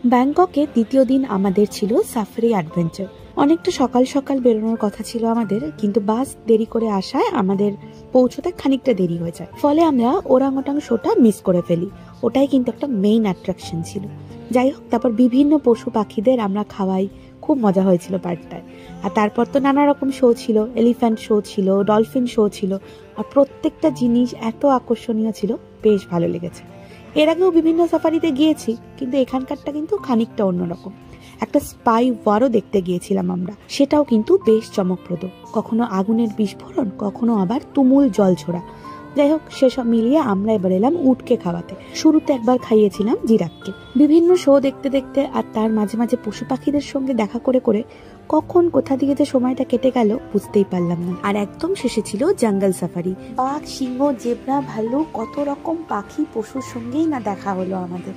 ব্যাংককে দ্বিতীয় দিন আমাদের ছিল সাফারি অ্যাডভেঞ্চার। অনেকটা সকাল সকাল বেরোনোর কথা ছিল আমাদের, কিন্তু বাস দেরি করে আসায় আমাদের পৌঁছতে খানিকটা দেরি হয়ে যায়। ফলে আমরা ওরাংওটাং শোটা মিস করে ফেলি। ওটাই কিন্তু একটা মেইন অ্যাট্রাকশন ছিল। যাই হোক, তারপর বিভিন্ন পশু পাখিদের আমরা খাওয়াই, খুব মজা হয়েছিল পার্কটায়। আর তারপর তো নানা রকম শো ছিল, এলিফ্যান্ট শো ছিল, ডলফিন শো ছিল, আর প্রত্যেকটা জিনিস এত আকর্ষণীয় ছিল, বেশ ভালো লেগেছে। এর আগেও বিভিন্ন সাফারিতে গিয়েছি, কিন্তু এখানকারটা কিন্তু খানিকটা অন্যরকম। একটা স্পাই ওয়ারও দেখতে গিয়েছিলাম আমরা, সেটাও কিন্তু বেশ চমকপ্রদ। কখনো আগুনের বিস্ফোরণ, কখনো আবার তুমুল জল ছোড়া। যাই হোক, সেসব মিলিয়ে আমরা এবার এলাম উটকে খাওয়াতে। শুরুতে একবার খাইয়েছিলাম জিরাফকে। বিভিন্ন শো দেখতে দেখতে আর তার মাঝে মাঝে পশু পাখিদের সঙ্গে দেখা করে করে কখন কোথা দিয়ে যে সময়টা কেটে গেল বুঝতেই পারলাম না। আর একদম শেষে ছিল জঙ্গল সাফারি। বাঘ, সিংহ, জেব্রা, ভাল্লুক, কত রকম পাখি পশুর সঙ্গেই না দেখা হলো আমাদের।